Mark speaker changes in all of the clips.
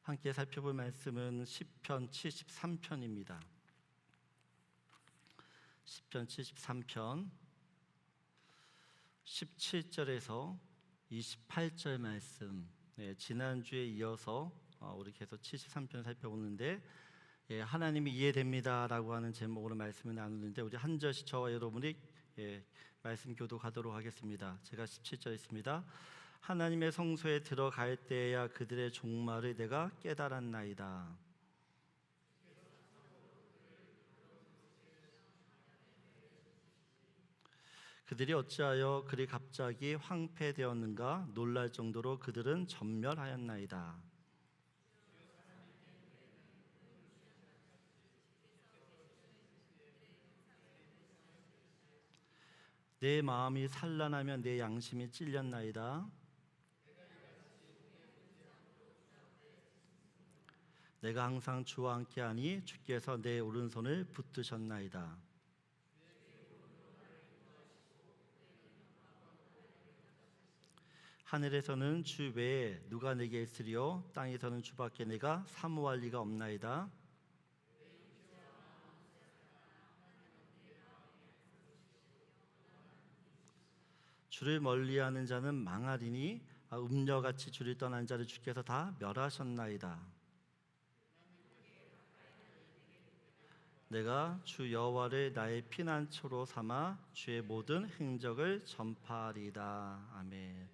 Speaker 1: 함께 살펴볼 말씀은 시편 73편입니다. 시편 73편 17절에서 28절 말씀. 지난주에 이어서 우리 계속 73편 살펴보는데 하나님이 이해됩니다라고 하는 제목으로 말씀을 나누는데 우리 한 절씩 저와 여러분이 말씀 교독하도록 하겠습니다. 제가 17절 있습니다. 하나님의 성소에 들어갈 때야 그들의 종말을 내가 깨달았나이다. 그들이 어찌하여 그리 갑자기 황폐되었는가? 놀랄 정도로 그들은 전멸하였나이다. 내 마음이 산란하며 내 양심이 찔렸나이다. 내가 항상 주와 함께하니 주께서 내 오른손을 붙드셨나이다. 하늘에서는 주 외에 누가 내게 있으리요? 땅에서는 주밖에 내가 사모할 리가 없나이다. 주를 멀리하는 자는 망하리니 음녀같이 주를 떠난 자를 주께서 다 멸하셨나이다. 내가 주 여호와를 나의 피난처로 삼아 주의 모든 행적을 전파하리이다. 아멘.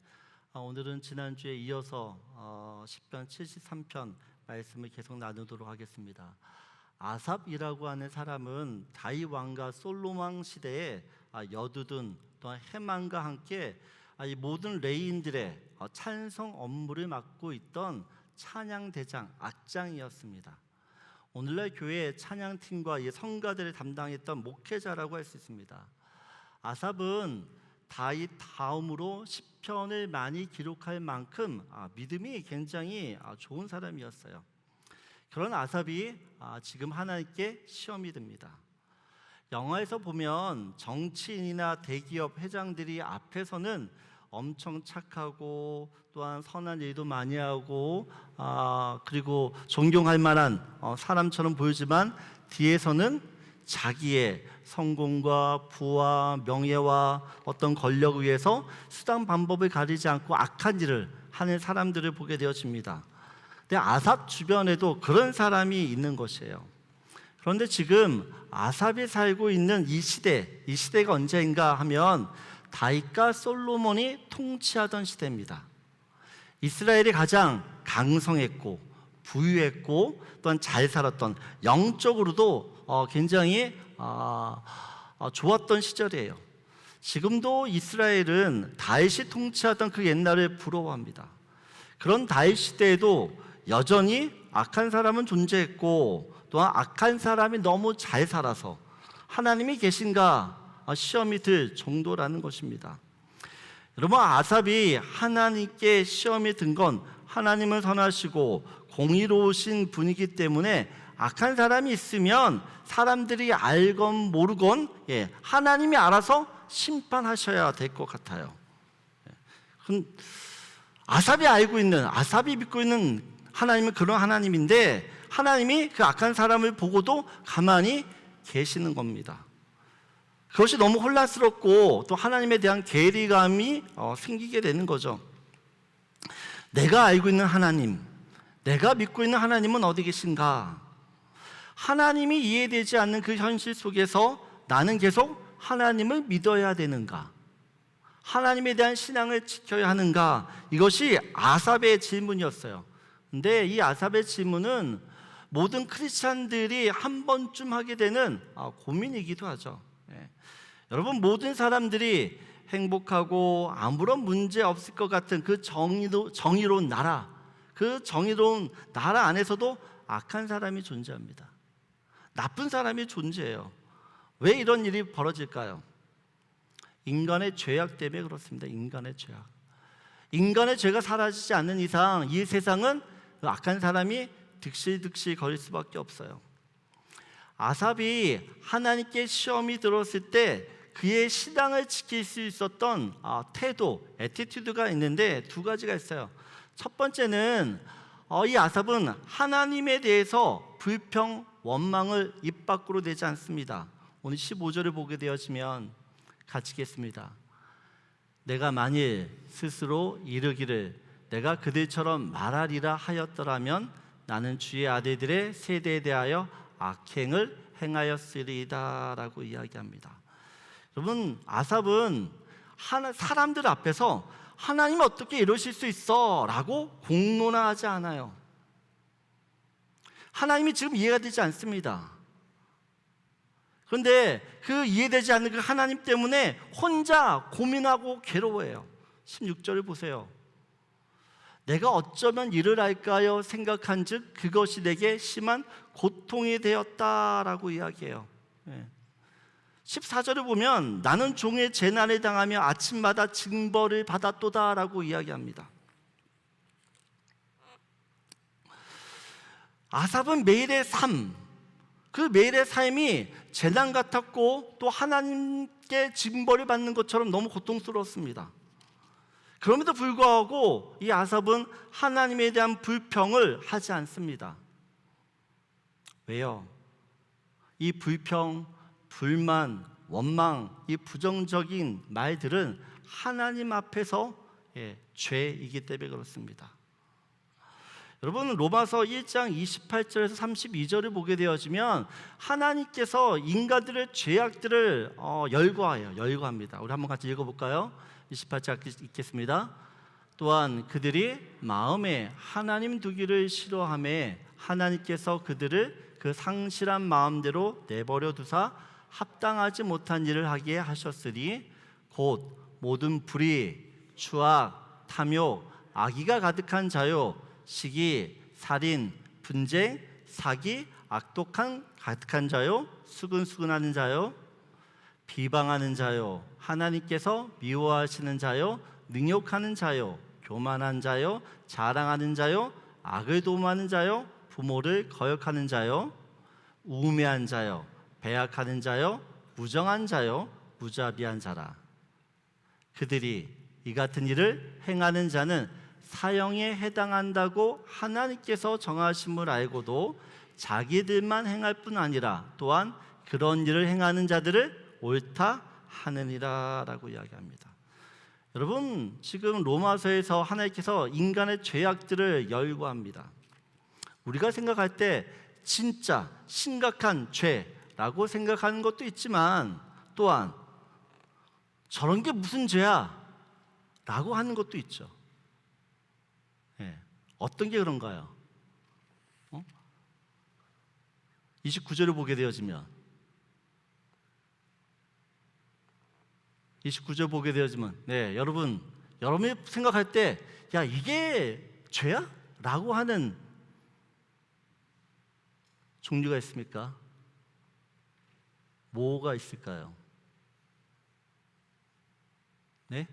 Speaker 1: 오늘은 지난주에 이어서 시편 73편 말씀을 계속 나누도록 하겠습니다. 아삽이라고 하는 사람은 다윗 왕과 솔로몬 시대에 여두둔 또한 헤만과 함께 이 모든 레위인들의 찬송 업무를 맡고 있던 찬양대장, 악장이었습니다. 오늘날 교회의 찬양팀과 성가들을 담당했던 목회자라고 할 수 있습니다. 아삽은 다윗 다음으로 시편을 많이 기록할 만큼 믿음이 굉장히 좋은 사람이었어요. 그런 아삽이 지금 하나님께 시험이 듭니다. 영화에서 보면 정치인이나 대기업 회장들이 앞에서는 엄청 착하고 또한 선한 일도 많이 하고 그리고 존경할 만한 사람처럼 보이지만 뒤에서는 자기의 성공과 부와 명예와 어떤 권력을 위해서 수단 방법을 가리지 않고 악한 일을 하는 사람들을 보게 되어집니다. 근데 아삽 주변에도 그런 사람이 있는 것이에요. 그런데 지금 아삽이 살고 있는 이 시대가 언제인가 하면 다윗과 솔로몬이 통치하던 시대입니다. 이스라엘이 가장 강성했고 부유했고 또한 잘 살았던, 영적으로도 굉장히 좋았던 시절이에요. 지금도 이스라엘은 다윗이 통치하던 그 옛날을 부러워합니다. 그런 다윗 시대에도 여전히 악한 사람은 존재했고 또한 악한 사람이 너무 잘 살아서 하나님이 계신가 시험이 들 정도라는 것입니다. 여러분, 아삽이 하나님께 시험이 든 건 하나님을 선하시고 공의로우신 분이기 때문에 악한 사람이 있으면 사람들이 알건 모르건 하나님이 알아서 심판하셔야 될 것 같아요. 아삽이 믿고 있는 하나님은 그런 하나님인데 하나님이 그 악한 사람을 보고도 가만히 계시는 겁니다. 그것이 너무 혼란스럽고 또 하나님에 대한 괴리감이 생기게 되는 거죠. 내가 알고 있는 하나님, 내가 믿고 있는 하나님은 어디 계신가? 하나님이 이해되지 않는 그 현실 속에서 나는 계속 하나님을 믿어야 되는가? 하나님에 대한 신앙을 지켜야 하는가? 이것이 아삽의 질문이었어요. 근데 이 아삽의 질문은 모든 크리스찬들이 한 번쯤 하게 되는 고민이기도 하죠. 여러분, 모든 사람들이 행복하고 아무런 문제 없을 것 같은 그 정의로운 나라, 그 정의로운 나라 안에서도 악한 사람이 존재합니다. 나쁜 사람이 존재해요. 왜 이런 일이 벌어질까요? 인간의 죄악 때문에 그렇습니다. 인간의 죄가 사라지지 않는 이상 이 세상은 악한 사람이 득실득실 거릴 수밖에 없어요. 아삽이 하나님께 시험이 들었을 때 그의 신앙을 지킬 수 있었던 태도, 애티튜드가 있는데 두 가지가 있어요. 첫 번째는 이 아삽은 하나님에 대해서 불평, 원망을 입 밖으로 내지 않습니다. 오늘 15절을 보게 되어지면 같이 읽겠습니다. 내가 만일 스스로 이르기를 내가 그들처럼 말하리라 하였더라면 나는 주의 아들들의 세대에 대하여 악행을 행하였으리이다 라고 이야기합니다. 여러분, 아삽은 사람들 앞에서 하나님 어떻게 이러실 수 있어? 라고 공론화하지 않아요. 하나님이 지금 이해가 되지 않습니다. 그런데 그 이해되지 않는 그 하나님 때문에 혼자 고민하고 괴로워해요. 16절을 보세요. 내가 어쩌면 이를 할까요? 생각한즉 그것이 내게 심한 고통이 되었다라고 이야기해요. 14절을 보면 나는 종의 재난을 당하며 아침마다 징벌을 받았도다라고 이야기합니다. 아삽은 매일의 삶, 그 매일의 삶이 재난 같았고 또 하나님께 징벌을 받는 것처럼 너무 고통스러웠습니다. 그럼에도 불구하고 이 아삽은 하나님에 대한 불평을 하지 않습니다. 왜요? 이 불평, 불만, 원망, 이 부정적인 말들은 하나님 앞에서 죄이기 때문에 그렇습니다. 여러분, 로마서 1장 28절에서 32절을 보게 되어지면 하나님께서 인간들의 죄악들을 열거합니다. 우리 한번 같이 읽어볼까요? 28절 읽겠습니다. 또한 그들이 마음에 하나님 두기를 싫어하며 하나님께서 그들을 그 상실한 마음대로 내버려 두사 합당하지 못한 일을 하게 하셨으니 곧 모든 불의, 추악, 탐욕, 악의가 가득한 자요, 시기, 살인, 분쟁, 사기, 악독한 가득한 자요, 수근수근하는 자요, 비방하는 자요, 하나님께서 미워하시는 자요, 능욕하는 자요, 교만한 자요, 자랑하는 자요, 악을 도모하는 자요, 부모를 거역하는 자요, 우매한 자요, 배약하는 자요, 무정한 자요, 무자비한 자라. 그들이 이 같은 일을 행하는 자는 사형에 해당한다고 하나님께서 정하심을 알고도 자기들만 행할 뿐 아니라 또한 그런 일을 행하는 자들을 옳다 하느니라 라고 이야기합니다. 여러분, 지금 로마서에서 하나님께서 인간의 죄악들을 열거합니다. 우리가 생각할 때 진짜 심각한 죄라고 생각하는 것도 있지만 또한 저런 게 무슨 죄야? 라고 하는 것도 있죠. 어떤 게 그런가요? 29절을 보게 되어지면 29절 보게 되어지면 여러분이 생각할 때 야, 이게 죄야? 라고 하는 종류가 있습니까? 뭐가 있을까요? 네?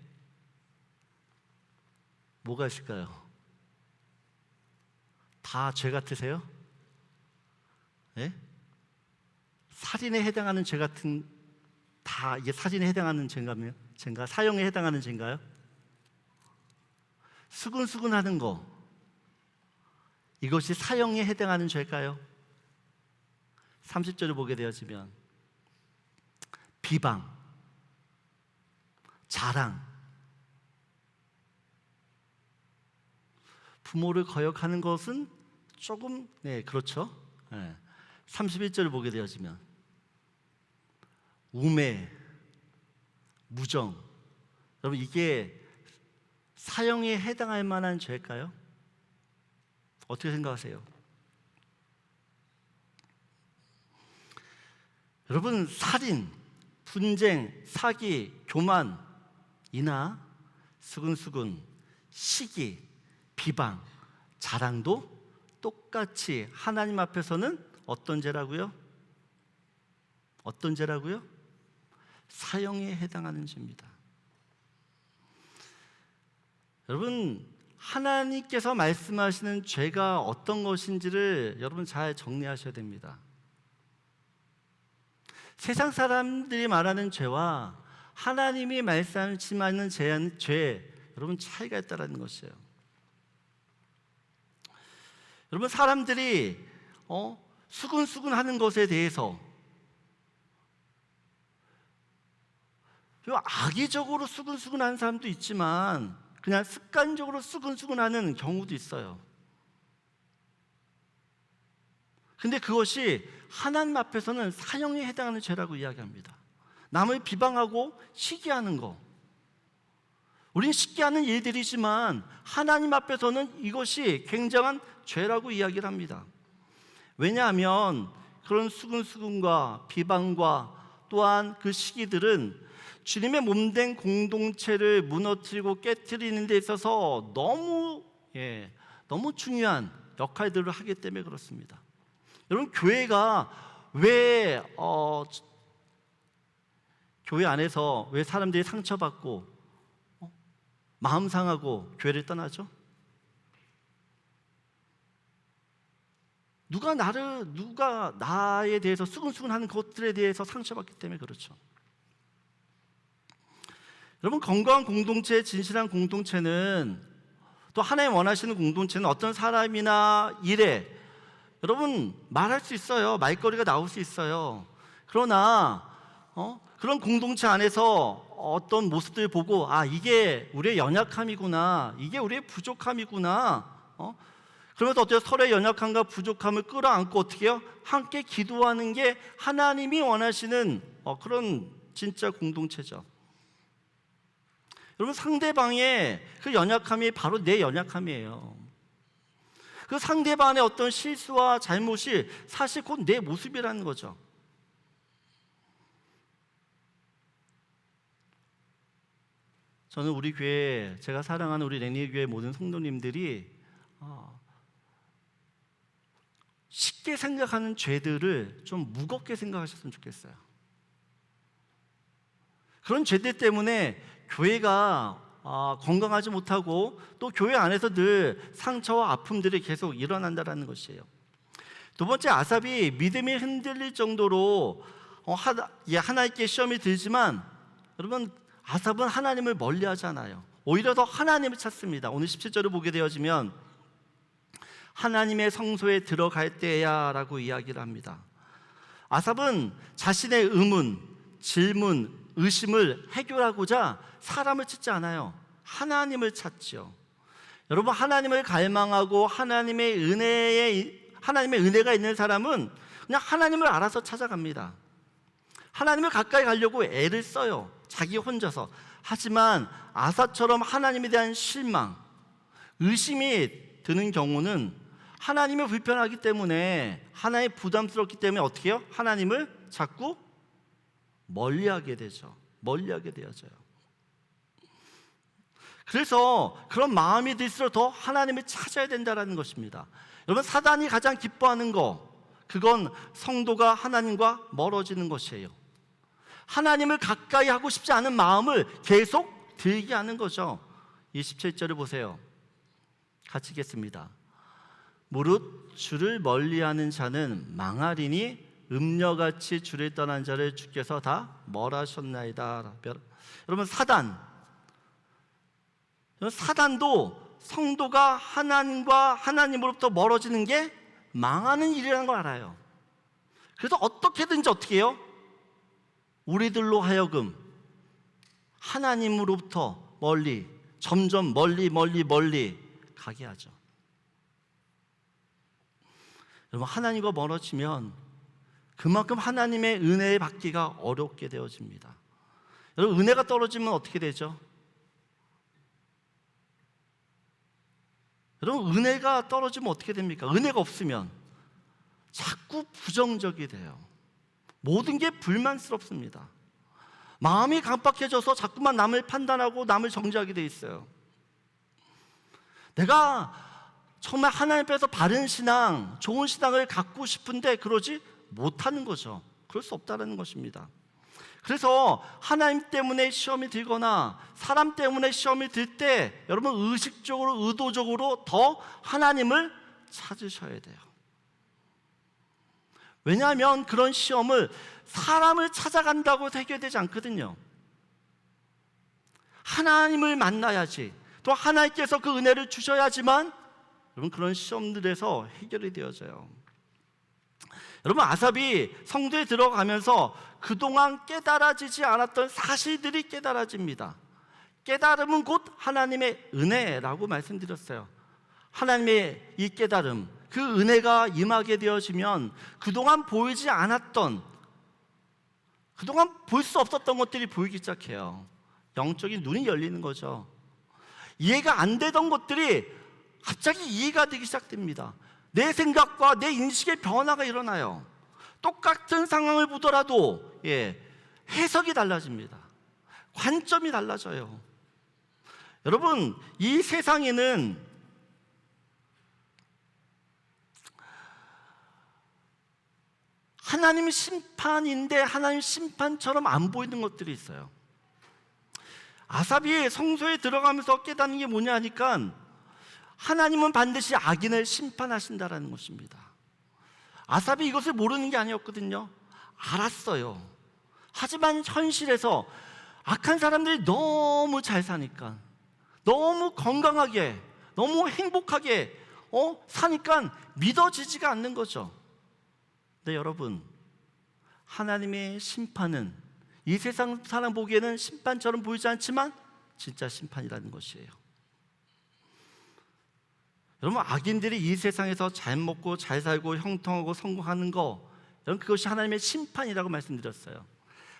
Speaker 1: 뭐가 있을까요? 다 죄 같으세요? 네? 살인에 해당하는 죄 같은 다 이게 살인에 해당하는 죄인가요? 사형에 해당하는 죄인가요? 수근수근하는 거 이것이 사형에 해당하는 죄일까요? 30절을 보게 되어지면 비방, 자랑, 부모를 거역하는 것은 조금 그렇죠. 31절을 보게 되어지면 우매, 무정, 여러분 이게 사형에 해당할 만한 죄일까요? 어떻게 생각하세요? 여러분, 살인, 분쟁, 사기, 교만이나 수근수근, 시기, 비방, 자랑도 똑같이 하나님 앞에서는 어떤 죄라고요? 어떤 죄라고요? 사형에 해당하는 죄입니다. 여러분, 하나님께서 말씀하시는 죄가 어떤 것인지를 여러분 잘 정리하셔야 됩니다. 세상 사람들이 말하는 죄와 하나님이 말씀하시는 죄, 여러분 차이가 있다는 것이에요. 여러분, 사람들이 수근수근하는 것에 대해서 악의적으로 수근수근하는 사람도 있지만 그냥 습관적으로 수근수근하는 경우도 있어요. 근데 그것이 하나님 앞에서는 사형에 해당하는 죄라고 이야기합니다. 남을 비방하고 시기하는 거, 우린 시기하는 일들이지만 하나님 앞에서는 이것이 굉장한 죄라고 이야기를 합니다. 왜냐하면 그런 수근수근과 비방과 또한 그 시기들은 주님의 몸된 공동체를 무너뜨리고 깨트리는 데 있어서 너무 중요한 역할들을 하기 때문에 그렇습니다. 여러분, 교회가 왜 교회 안에서 왜 사람들이 상처받고 마음 상하고 교회를 떠나죠? 누가 나에 대해서 수근수근하는 것들에 대해서 상처받기 때문에 그렇죠. 여러분, 건강한 공동체, 진실한 공동체는, 또 하나님 원하시는 공동체는 어떤 사람이나 일에 여러분 말할 수 있어요. 말거리가 나올 수 있어요. 그러나 그런 공동체 안에서 어떤 모습들 보고 이게 우리의 연약함이구나, 이게 우리의 부족함이구나, 그러면서 어때요? 서로의 연약함과 부족함을 끌어안고 어떻게 해요? 함께 기도하는 게 하나님이 원하시는 그런 진짜 공동체죠. 여러분, 상대방의 그 연약함이 바로 내 연약함이에요. 그 상대방의 어떤 실수와 잘못이 사실 곧 내 모습이라는 거죠. 저는 우리 교회, 제가 사랑하는 우리 랭리교회 모든 성도님들이 쉽게 생각하는 죄들을 좀 무겁게 생각하셨으면 좋겠어요. 그런 죄들 때문에 교회가 건강하지 못하고 또 교회 안에서 늘 상처와 아픔들이 계속 일어난다는 것이에요. 두 번째, 아삽이 믿음이 흔들릴 정도로 하나님께 시험이 들지만 여러분, 아삽은 하나님을 멀리하지 않아요. 오히려 더 하나님을 찾습니다. 오늘 17절을 보게 되어지면 하나님의 성소에 들어갈 때야 라고 이야기를 합니다. 아삽은 자신의 의문, 질문, 의심을 해결하고자 사람을 찾지 않아요. 하나님을 찾죠. 여러분, 하나님을 갈망하고 하나님의 은혜가 있는 사람은 그냥 하나님을 알아서 찾아갑니다. 하나님을 가까이 가려고 애를 써요. 자기 혼자서. 하지만 아사처럼 하나님에 대한 실망, 의심이 드는 경우는 하나님이 불편하기 때문에, 하나님이 부담스럽기 때문에 어떻게 해요? 하나님을 자꾸 멀리하게 되죠. 멀리하게 되어져요. 그래서 그런 마음이 들수록 더 하나님을 찾아야 된다는 것입니다. 여러분, 사단이 가장 기뻐하는 거, 그건 성도가 하나님과 멀어지는 것이에요. 하나님을 가까이 하고 싶지 않은 마음을 계속 들게 하는 거죠. 27절을 보세요. 같이 읽겠습니다. 무릇 주를 멀리하는 자는 망하리니 음녀같이 주를 떠난 자를 주께서 다 멀하셨나이다. 여러분, 사단도 성도가 하나님과 하나님으로부터 멀어지는 게 망하는 일이라는 걸 알아요. 그래서 어떻게든지 어떻게 해요? 우리들로 하여금 하나님으로부터 멀리, 점점 멀리 가게 하죠. 여러분, 하나님과 멀어지면 그만큼 하나님의 은혜를 받기가 어렵게 되어집니다. 여러분, 은혜가 떨어지면 어떻게 되죠? 여러분, 은혜가 떨어지면 어떻게 됩니까? 은혜가 없으면 자꾸 부정적이 돼요. 모든 게 불만스럽습니다. 마음이 강박해져서 자꾸만 남을 판단하고 남을 정죄하게 돼 있어요. 내가 정말 하나님 앞에서 바른 신앙, 좋은 신앙을 갖고 싶은데 그러지 못하는 거죠. 그럴 수 없다는 것입니다. 그래서 하나님 때문에 시험이 들거나 사람 때문에 시험이 들 때 여러분, 의식적으로, 의도적으로 더 하나님을 찾으셔야 돼요. 왜냐하면 그런 시험을 사람을 찾아간다고 해결되지 않거든요. 하나님을 만나야지, 또 하나님께서 그 은혜를 주셔야지만 여러분 그런 시험들에서 해결이 되어져요. 여러분 아삽이 성도에 들어가면서 그동안 깨달아지지 않았던 사실들이 깨달아집니다. 깨달음은 곧 하나님의 은혜라고 말씀드렸어요. 하나님의 이 깨달음, 그 은혜가 임하게 되어지면 그동안 보이지 않았던, 그동안 볼 수 없었던 것들이 보이기 시작해요. 영적인 눈이 열리는 거죠. 이해가 안 되던 것들이 갑자기 이해가 되기 시작됩니다. 내 생각과 내 인식의 변화가 일어나요. 똑같은 상황을 보더라도 해석이 달라집니다. 관점이 달라져요. 여러분, 이 세상에는 하나님 심판인데 하나님 심판처럼 안 보이는 것들이 있어요. 아삽이 성소에 들어가면서 깨닫는 게 뭐냐 하니까 하나님은 반드시 악인을 심판하신다라는 것입니다. 아삽이 이것을 모르는 게 아니었거든요. 알았어요. 하지만 현실에서 악한 사람들이 너무 잘 사니까, 너무 건강하게, 너무 행복하게 사니까 믿어지지가 않는 거죠. 네, 여러분, 하나님의 심판은 이 세상 사람 보기에는 심판처럼 보이지 않지만 진짜 심판이라는 것이에요. 여러분, 악인들이 이 세상에서 잘 먹고 잘 살고 형통하고 성공하는 거, 여러분 그것이 하나님의 심판이라고 말씀드렸어요.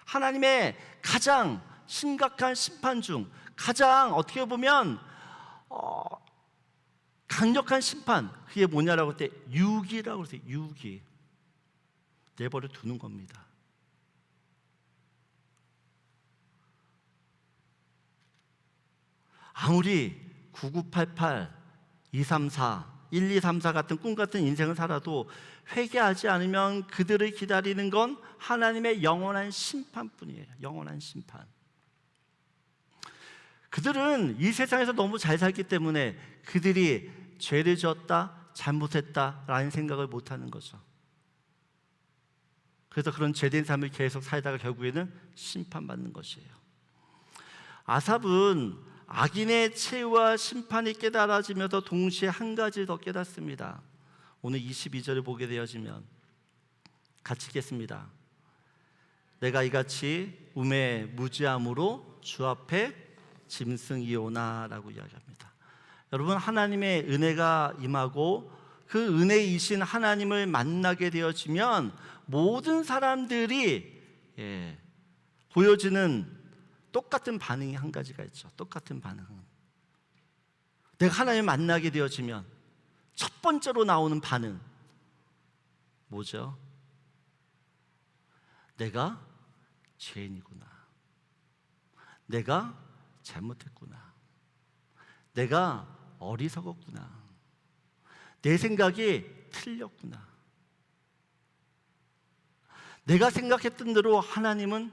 Speaker 1: 하나님의 가장 심각한 심판 중 가장 어떻게 보면 강력한 심판, 그게 뭐냐라고 할 때 유기라고 그랬어요. 유기. 내버려 두는 겁니다. 아무리 9988, 234, 1234 같은 꿈 같은 인생을 살아도 회개하지 않으면 그들을 기다리는 건 하나님의 영원한 심판뿐이에요. 영원한 심판. 그들은 이 세상에서 너무 잘 살기 때문에 그들이 죄를 지었다, 잘못했다라는 생각을 못하는 거죠. 그래서 그런 죄된 삶을 계속 살다가 결국에는 심판받는 것이에요. 아삽은 악인의 채와 심판이 깨달아지면서 동시에 한 가지를 더 깨닫습니다. 오늘 22절을 보게 되어지면 같이 읽겠습니다. 내가 이같이 우매 무지함으로 주 앞에 짐승이오나라고 이야기합니다. 여러분, 하나님의 은혜가 임하고 그 은혜이신 하나님을 만나게 되어지면 모든 사람들이 보여지는 똑같은 반응이 한 가지가 있죠. 똑같은 반응. 내가 하나님을 만나게 되어지면 첫 번째로 나오는 반응 뭐죠? 내가 죄인이구나. 내가 잘못했구나. 내가 어리석었구나. 내 생각이 틀렸구나. 내가 생각했던 대로 하나님은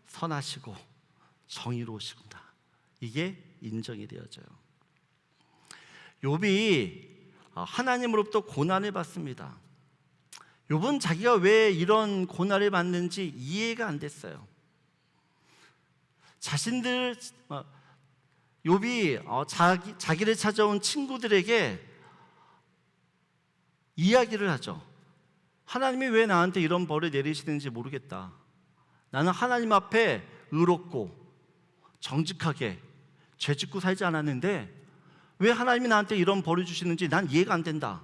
Speaker 1: 선하시고 정의로우시구나. 이게 인정이 되어져요. 욥이 하나님으로부터 고난을 받습니다. 욥은 자기가 왜 이런 고난을 받는지 이해가 안 됐어요. 욥이 자기를 찾아온 친구들에게 이야기를 하죠. 하나님이 왜 나한테 이런 벌을 내리시는지 모르겠다. 나는 하나님 앞에 의롭고 정직하게 죄짓고 살지 않았는데 왜 하나님이 나한테 이런 벌을 주시는지 난 이해가 안 된다.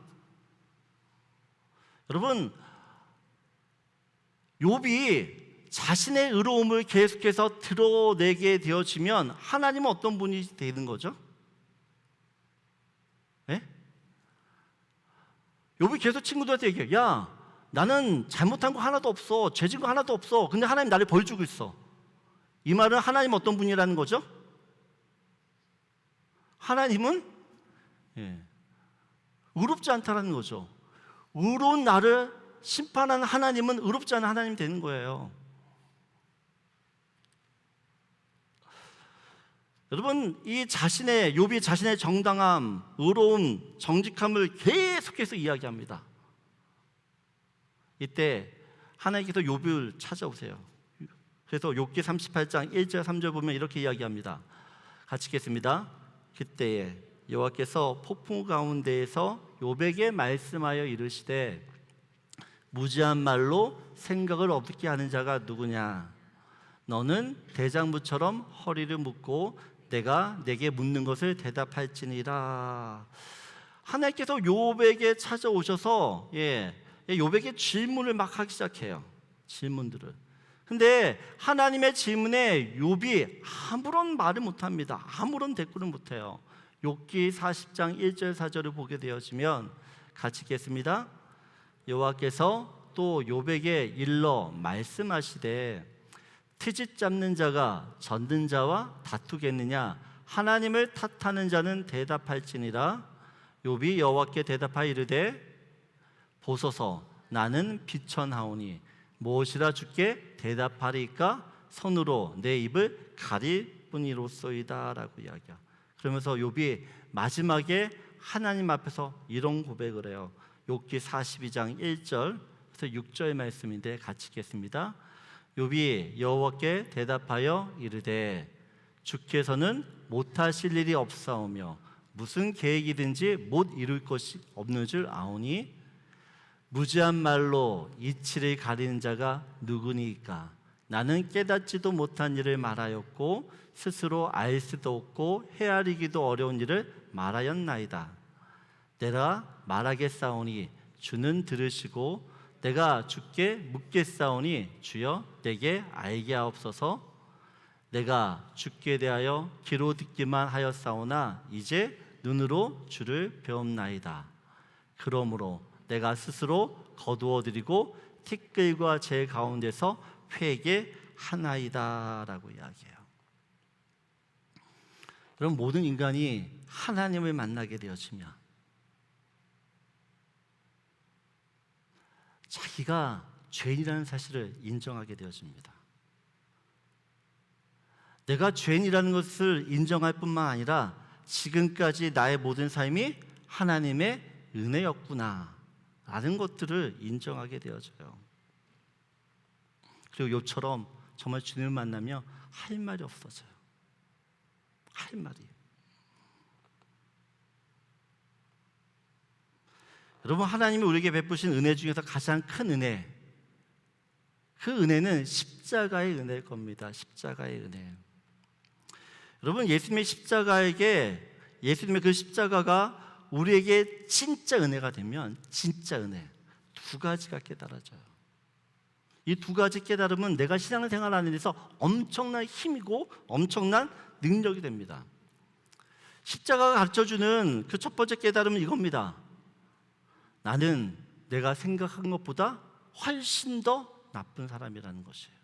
Speaker 1: 여러분, 욥이 자신의 의로움을 계속해서 드러내게 되어지면 하나님은 어떤 분이 되는 거죠? 네? 욥이 계속 친구들한테 얘기해요. 야, 나는 잘못한 거 하나도 없어. 죄진 거 하나도 없어. 근데 하나님 나를 벌 주고 있어. 이 말은 하나님 어떤 분이라는 거죠? 하나님은 의롭지 않다라는 거죠. 의로운 나를 심판하는 하나님은 의롭지 않은 하나님이 되는 거예요. 여러분, 욥이 자신의 정당함, 의로움, 정직함을 계속해서 이야기합니다. 이때 하나님께서 욥을 찾아오세요. 그래서 욥기 38장 1절 3절 보면 이렇게 이야기합니다. 같이 읽겠습니다. 그때에 여호와께서 폭풍 가운데에서 욥에게 말씀하여 이르시되 무지한 말로 생각을 없게 하는 자가 누구냐? 너는 대장부처럼 허리를 묶고 내가 내게 묻는 것을 대답할지니라. 하나님께서 욥에게 찾아오셔서 욥에게 질문을 막 하기 시작해요. 질문들을. 근데 하나님의 질문에 욥이 아무런 말을 못합니다. 아무런 대꾸를 못해요. 욥기 40장 1절 4절을 보게 되어지면 같이 읽겠습니다. 여호와께서 또 욥에게 일러 말씀하시되 트집 잡는 자가 젓는 자와 다투겠느냐? 하나님을 탓하는 자는 대답할지니라. 욥이 여호와께 대답하여 이르되 보소서 나는 비천하오니 무엇이라 주께 대답하리까? 손으로 내 입을 가릴 뿐이로소이다 라고 이야기해요. 그러면서 욥이 마지막에 하나님 앞에서 이런 고백을 해요. 욥기 42장 1절에서 6절 말씀인데 같이 읽겠습니다. 욥이 여호와께 대답하여 이르되 주께서는 못하실 일이 없사오며 무슨 계획이든지 못 이룰 것이 없는 줄 아오니 무지한 말로 이치를 가리는 자가 누구니까? 나는 깨닫지도 못한 일을 말하였고 스스로 알 수도 없고 헤아리기도 어려운 일을 말하였나이다. 내가 말하겠사오니 주는 들으시고 내가 주께 묻겠사오니 주여 내게 알게 하옵소서. 내가 주께 대하여 귀로 듣기만 하였사오나 이제 눈으로 주를 배움나이다. 그러므로 내가 스스로 거두어드리고 티끌과 제 가운데서 회개하나이다 라고 이야기해요. 그럼 모든 인간이 하나님을 만나게 되어지면 자기가 죄인이라는 사실을 인정하게 되어집니다. 내가 죄인이라는 것을 인정할 뿐만 아니라 지금까지 나의 모든 삶이 하나님의 은혜였구나 라는 것들을 인정하게 되어져요. 그리고 욥처럼 정말 주님을 만나며 할 말이 없어져요. 할 말이. 여러분, 하나님이 우리에게 베푸신 은혜 중에서 가장 큰 은혜, 그 은혜는 십자가의 은혜일 겁니다. 십자가의 은혜. 여러분, 예수님의 그 십자가가 우리에게 진짜 은혜가 되면 진짜 은혜 두 가지가 깨달아져요. 이 두 가지 깨달음은 내가 신앙생활하는 데서 엄청난 힘이고 엄청난 능력이 됩니다. 십자가가 가르쳐주는 그 첫 번째 깨달음은 이겁니다. 나는 내가 생각한 것보다 훨씬 더 나쁜 사람이라는 것이에요.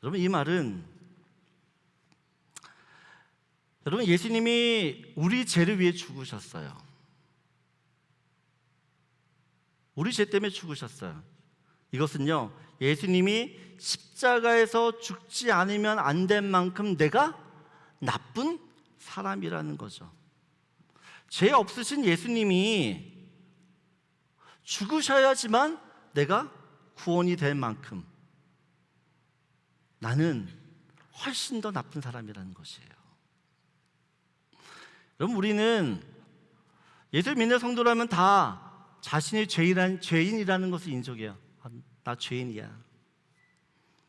Speaker 1: 여러분, 이 말은 여러분, 예수님이 우리 죄를 위해 죽으셨어요. 우리 죄 때문에 죽으셨어요. 이것은요, 예수님이 십자가에서 죽지 않으면 안 된 만큼 내가 나쁜 사람이라는 거죠. 죄 없으신 예수님이 죽으셔야지만 내가 구원이 될 만큼 나는 훨씬 더 나쁜 사람이라는 것이에요. 여러분, 우리는 예수를 믿는 성도라면 다 자신이 죄인이라는 것을 인정해요. 나 죄인이야.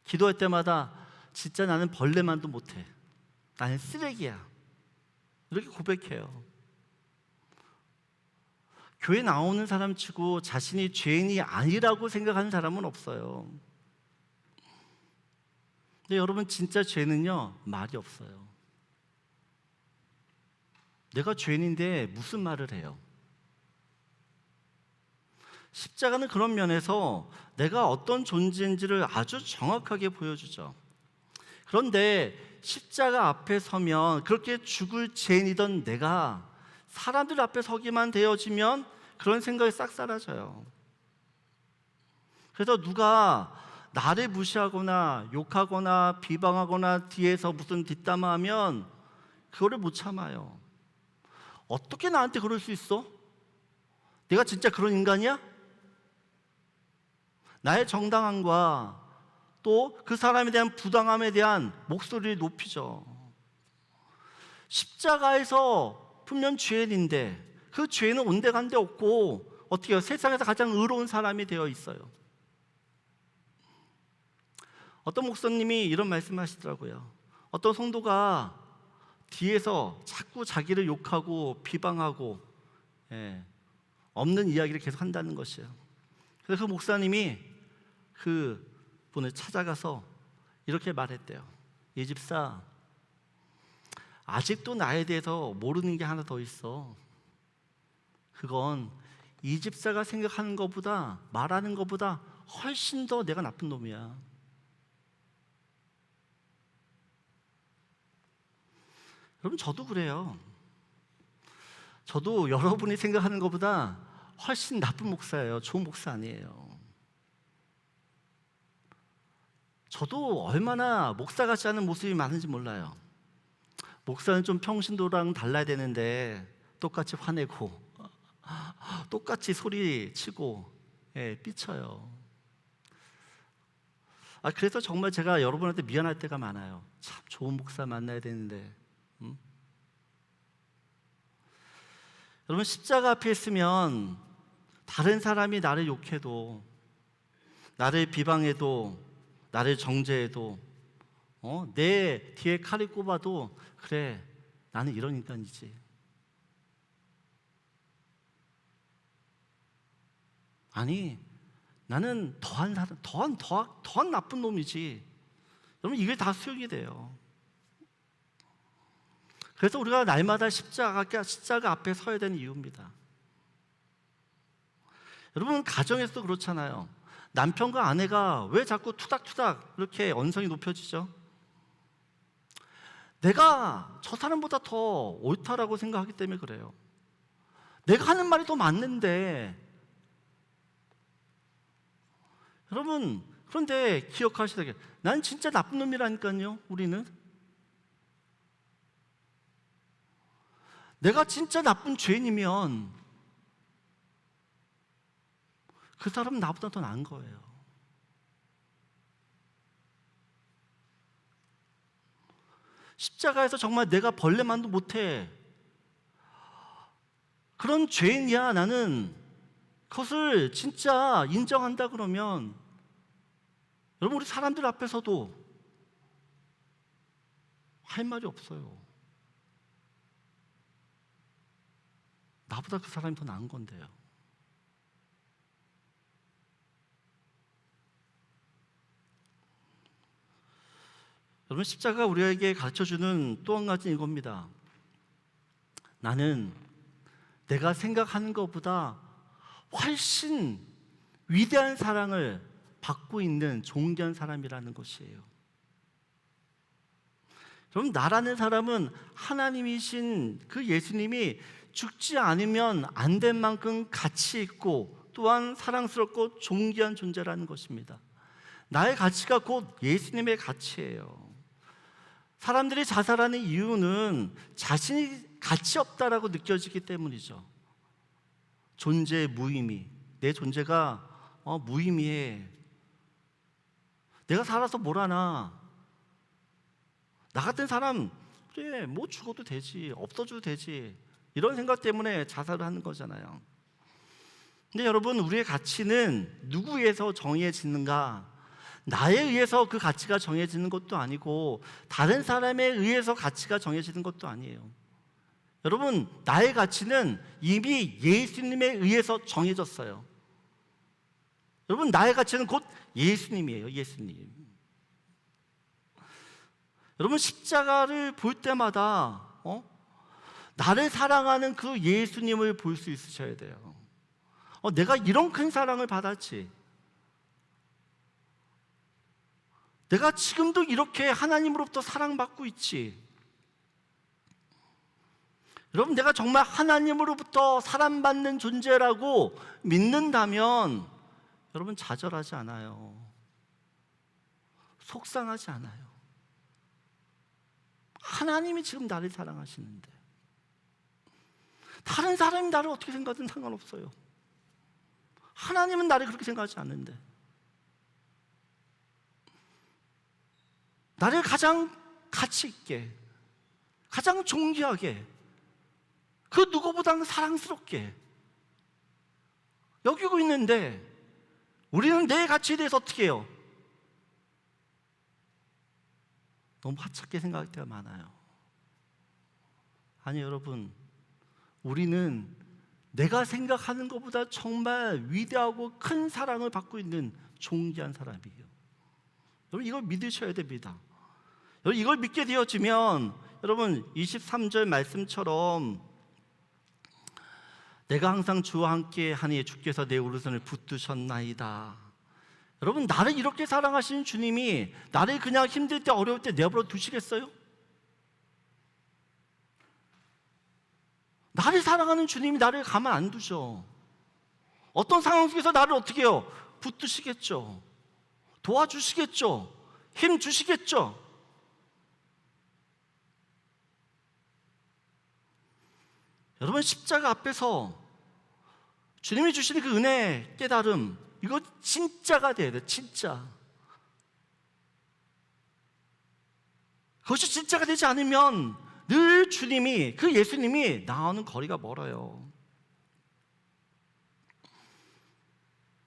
Speaker 1: 기도할 때마다 진짜 나는 벌레만도 못해. 나는 쓰레기야. 이렇게 고백해요. 교회 나오는 사람 치고 자신이 죄인이 아니라고 생각하는 사람은 없어요. 근데 여러분, 진짜 죄는요, 말이 없어요. 내가 죄인인데 무슨 말을 해요? 십자가는 그런 면에서 내가 어떤 존재인지를 아주 정확하게 보여주죠. 그런데 십자가 앞에 서면 그렇게 죽을 죄인이던 내가 사람들 앞에 서기만 되어지면 그런 생각이 싹 사라져요. 그래서 누가 나를 무시하거나 욕하거나 비방하거나 뒤에서 무슨 뒷담화하면 그거를 못 참아요. 어떻게 나한테 그럴 수 있어? 내가 진짜 그런 인간이야? 나의 정당함과 또 그 사람에 대한 부당함에 대한 목소리를 높이죠. 십자가에서 분명 죄인인데 그 죄는 온데간데 없고 어떻게 해요? 세상에서 가장 의로운 사람이 되어 있어요. 어떤 목사님이 이런 말씀을 하시더라고요. 어떤 성도가 뒤에서 자꾸 자기를 욕하고 비방하고 없는 이야기를 계속 한다는 것이에요. 그래서 그 목사님이 그 분을 찾아가서 이렇게 말했대요. 이 집사, 아직도 나에 대해서 모르는 게 하나 더 있어. 그건 이 집사가 생각하는 것보다, 말하는 것보다 훨씬 더 내가 나쁜 놈이야. 여러분, 저도 그래요. 저도 여러분이 생각하는 것보다 훨씬 나쁜 목사예요. 좋은 목사 아니에요. 저도 얼마나 목사 같지 않은 모습이 많은지 몰라요. 목사는 좀 평신도랑 달라야 되는데 똑같이 화내고 똑같이 소리치고 삐쳐요. 그래서 정말 제가 여러분한테 미안할 때가 많아요. 참 좋은 목사 만나야 되는데. 여러분, 십자가 앞에 있으면 다른 사람이 나를 욕해도, 나를 비방해도, 나를 정죄해도, 내 뒤에 칼을 꼽아도 그래, 나는 이런 인간이지. 아니, 나는 더한 나쁜 놈이지. 여러분, 이게 다 수용이 돼요. 그래서 우리가 날마다 십자가 앞에 서야 되는 이유입니다. 여러분, 가정에서도 그렇잖아요. 남편과 아내가 왜 자꾸 투닥투닥 이렇게 언성이 높여지죠? 내가 저 사람보다 더 옳다라고 생각하기 때문에 그래요. 내가 하는 말이 더 맞는데. 여러분, 그런데 기억하셔야 돼요. 난 진짜 나쁜 놈이라니까요. 우리는 내가 진짜 나쁜 죄인이면 그 사람은 나보다 더 나은 거예요. 십자가에서 정말 내가 벌레만도 못해, 그런 죄인이야 나는, 그것을 진짜 인정한다 그러면 여러분, 우리 사람들 앞에서도 할 말이 없어요. 나보다 그 사람이 더 나은 건데요. 여러분, 십자가가 우리에게 가르쳐주는 또 한 가지는 이겁니다. 나는 내가 생각하는 것보다 훨씬 위대한 사랑을 받고 있는 존귀한 사람이라는 것이에요. 여러분, 나라는 사람은 하나님이신 그 예수님이 죽지 않으면 안 될 만큼 가치 있고 또한 사랑스럽고 존귀한 존재라는 것입니다. 나의 가치가 곧 예수님의 가치예요. 사람들이 자살하는 이유는 자신이 가치 없다라고 느껴지기 때문이죠. 존재의 무의미, 내 존재가 무의미해. 내가 살아서 뭘 하나. 나 같은 사람, 그래, 뭐 죽어도 되지, 없어져도 되지, 이런 생각 때문에 자살을 하는 거잖아요. 근데 여러분, 우리의 가치는 누구에 의해서 정해지는가? 나에 의해서 그 가치가 정해지는 것도 아니고 다른 사람에 의해서 가치가 정해지는 것도 아니에요. 여러분, 나의 가치는 이미 예수님에 의해서 정해졌어요. 여러분, 나의 가치는 곧 예수님이에요. 예수님. 여러분, 십자가를 볼 때마다 나를 사랑하는 그 예수님을 볼 수 있으셔야 돼요. 내가 이런 큰 사랑을 받았지. 내가 지금도 이렇게 하나님으로부터 사랑받고 있지. 여러분, 내가 정말 하나님으로부터 사랑받는 존재라고 믿는다면 여러분, 좌절하지 않아요. 속상하지 않아요. 하나님이 지금 나를 사랑하시는데 다른 사람이 나를 어떻게 생각하든 상관없어요. 하나님은 나를 그렇게 생각하지 않는데, 나를 가장 가치 있게, 가장 존귀하게, 그 누구보다 사랑스럽게 여기고 있는데 우리는 내 가치에 대해서 어떻게 해요? 너무 하찮게 생각할 때가 많아요. 아니 여러분, 우리는 내가 생각하는 것보다 정말 위대하고 큰 사랑을 받고 있는 존귀한 사람이에요. 여러분 이걸 믿으셔야 됩니다. 여러분 이걸 믿게 되어지면 여러분 23절 말씀처럼 내가 항상 주와 함께 하니 주께서 내 오른손을 붙드셨나이다. 여러분 나를 이렇게 사랑하시는 주님이 나를 그냥 힘들 때 어려울 때 내버려 두시겠어요? 나를 사랑하는 주님이 나를 가만 안 두죠. 어떤 상황 속에서 나를 어떻게 해요? 붙드시겠죠. 도와주시겠죠. 힘 주시겠죠. 여러분 십자가 앞에서 주님이 주시는 그 은혜, 깨달음, 이거 진짜가 돼야 돼요. 진짜. 그것이 진짜가 되지 않으면 늘 주님이, 그 예수님이 나오는 거리가 멀어요.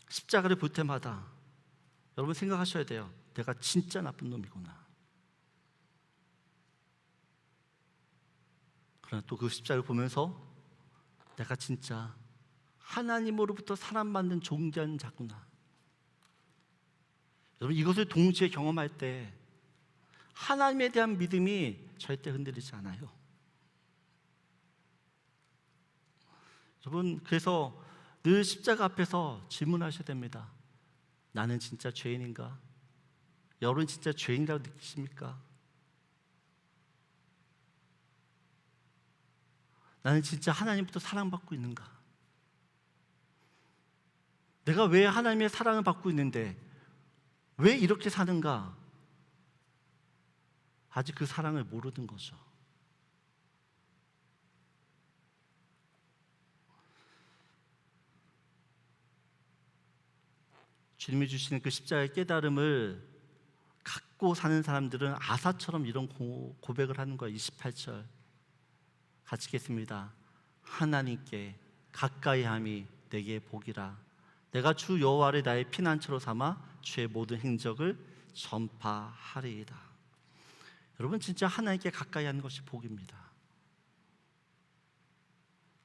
Speaker 1: 십자가를 볼 때마다 여러분 생각하셔야 돼요. 내가 진짜 나쁜 놈이구나. 그러나 또 그 십자가를 보면서 내가 진짜 하나님으로부터 사랑받는 존귀한 자구나. 여러분 이것을 동시에 경험할 때 하나님에 대한 믿음이 절대 흔들리지 않아요. 여러분 그래서 늘 십자가 앞에서 질문하셔야 됩니다. 나는 진짜 죄인인가? 여러분 진짜 죄인이라고 느끼십니까? 나는 진짜 하나님부터 사랑받고 있는가? 내가 왜 하나님의 사랑을 받고 있는데 왜 이렇게 사는가? 아직 그 사랑을 모르는 거죠. 주님이 주시는 그 십자가의 깨달음을 갖고 사는 사람들은 아사처럼 이런 고백을 하는 거예요. 28절 같이 읽겠습니다. 하나님께 가까이함이 내게 복이라. 내가 주 여호와를 나의 피난처로 삼아 주의 모든 행적을 전파하리이다. 여러분 진짜 하나님께 가까이 하는 것이 복입니다.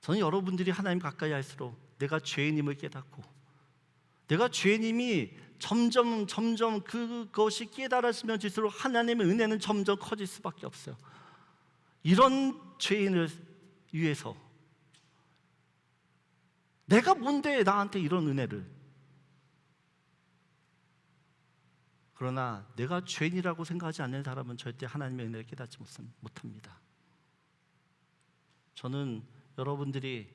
Speaker 1: 저는 여러분들이 하나님 가까이 할수록 내가 죄인임을 깨닫고 내가 죄인임이 점점 그것이 깨달아지면 질수록 하나님의 은혜는 점점 커질 수밖에 없어요. 이런 죄인을 위해서 내가 뭔데 나한테 이런 은혜를. 그러나 내가 죄인이라고 생각하지 않는 사람은 절대 하나님의 은혜를 깨닫지 못합니다. 저는 여러분들이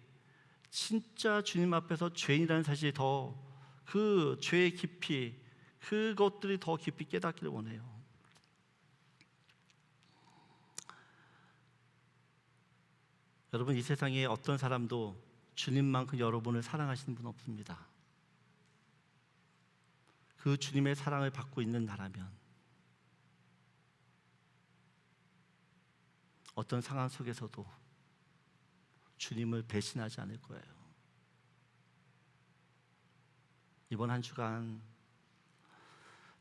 Speaker 1: 진짜 주님 앞에서 죄인이라는 사실이 더 그 죄의 깊이, 그것들이 더 깊이 깨닫기를 원해요. 여러분 이 세상에 어떤 사람도 주님만큼 여러분을 사랑하시는 분 없습니다. 그 주님의 사랑을 받고 있는 나라면 어떤 상황 속에서도 주님을 배신하지 않을 거예요. 이번 한 주간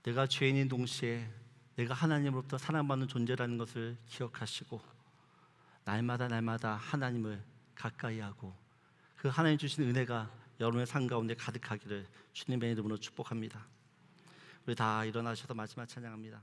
Speaker 1: 내가 죄인인 동시에 내가 하나님으로부터 사랑받는 존재라는 것을 기억하시고 날마다 하나님을 가까이 하고 그 하나님 주신 은혜가 여러분의 삶 가운데 가득하기를 주님의 이름으로 축복합니다. 우리 다 일어나셔서 마지막 찬양합니다.